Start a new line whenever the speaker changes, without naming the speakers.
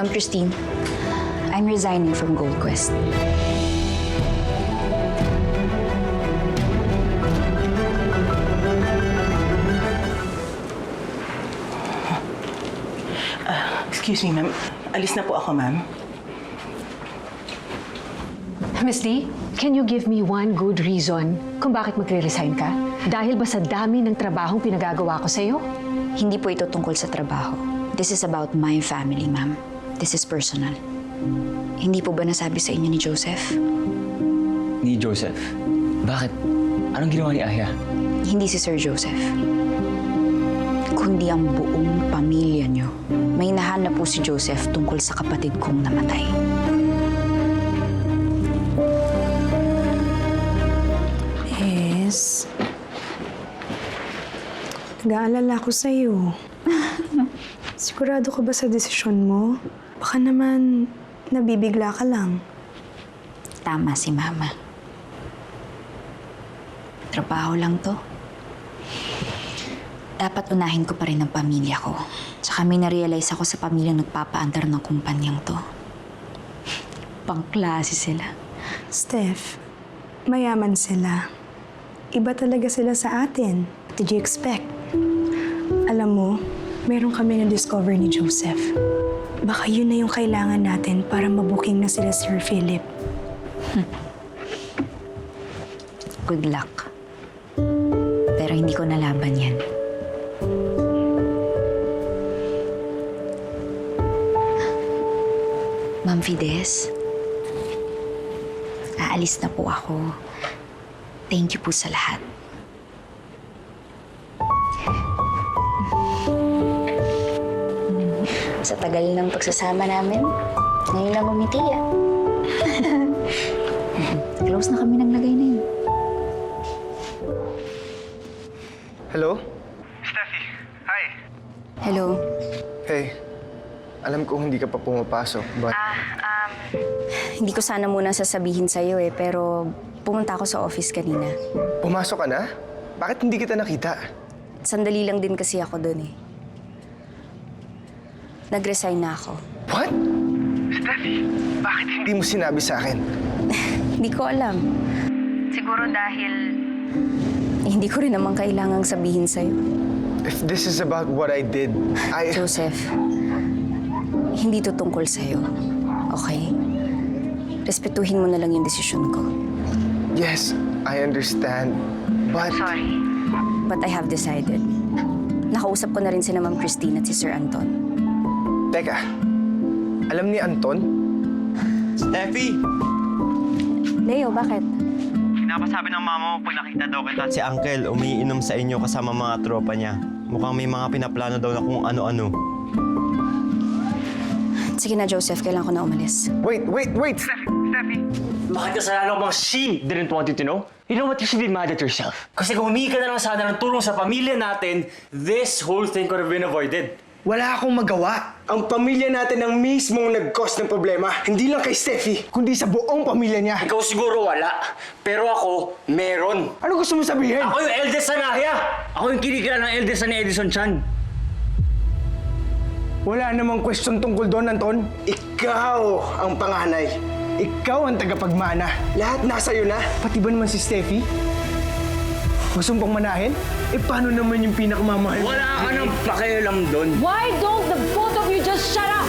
Ma'am Christine, I'm resigning from Gold Quest.
Excuse me, ma'am. Alis na po ako, ma'am.
Miss Lee, can you give me one good reason kung bakit magre-resign ka? Dahil ba sa dami ng trabahong pinagagawa ko sa'yo?
Hindi po ito tungkol sa trabaho. This is about my family, ma'am. This is personal. Hindi po ba nasabi sa inyo ni Joseph?
Ni Joseph? Bakit? Anong ginawa ni Aya?
Hindi si Sir Joseph. Kundi ang buong pamilya niyo. May nahanap po si Joseph tungkol sa kapatid kong namatay.
Yes. Nag-aalala ko sa'yo. Sigurado ka ba sa desisyon mo? Baka naman nabibigla ka lang.
Tama si Mama. Trabaho lang to. Dapat unahin ko pa rin ang pamilya ko. Tsaka may na-realize ako sa pamilyang nagpapaandar ng kumpanyang to. Pangklase sila.
Steph, mayaman sila. Iba talaga sila sa atin. What did you expect? Alam mo, meron kami na-discover ni Joseph. Baka yun na yung kailangan natin para mabuking na sila Sir Philip.
Good luck. Pero hindi ko nalaban yan. Ma'am Fides, aalis na po ako. Thank you po sa lahat. Sa tagal ng pagsasama namin, ngayon lang umiti ah. Close na kami ng lagay na yun.
Hello?
Steffi, hi.
Hello.
Hey, alam ko hindi ka pa pumapasok, but...
Hindi ko sana muna sasabihin sa'yo pero pumunta ako sa office kanina.
Pumasok ka na? Bakit hindi kita nakita?
Sandali lang din kasi ako doon eh. Nag-resign na ako.
What?
Steffi,
Bakit hindi mo sinabi sa akin?
Hindi ko alam. Siguro dahil... hindi ko rin naman kailangang sabihin sa'yo.
If this is about what I did,
Joseph, hindi to tungkol sa'yo. Okay? Respetuhin mo na lang yung desisyon ko.
Yes, I understand, but...
Sorry. But I have decided. Nakausap ko na rin si Ma'am Christine at si Sir Anton.
Teka, alam ni Anton?
Steffi!
Leo, bakit?
Pinapasabi ng mama mo pag nakita daw kita si Uncle umiinom sa inyo kasama mga tropa niya. Mukhang may mga pinaplano daw na kung ano-ano.
Sige na, Joseph. Kailangan ko na umalis.
Wait!
Steffi!
Bakit kasalanan mo bang she didn't want you to know? You know what? You should be mad at yourself. Kasi kung humingi ka na lang sana ng tulong sa pamilya natin, this whole thing could have been avoided.
Wala akong magawa. Ang pamilya natin ang mismong nag-cause ng problema. Hindi lang kay Steffi, kundi sa buong pamilya niya.
Ikaw siguro wala, pero ako, meron.
Ano gusto mo sabihin?
Ako yung eldest son na Aya! Ako yung kinikilala ng eldest son ni Edison Chan.
Wala namang question tungkol doon, Anton. Ikaw ang panganay. Ikaw ang tagapagmana. Lahat nasa iyo na. Pati ba naman si Steffi? Gusto mong pangmanahin? Eh, paano naman yung pinakamamahal?
Wala ka nang pakialam doon.
Why don't the both of you just shut up?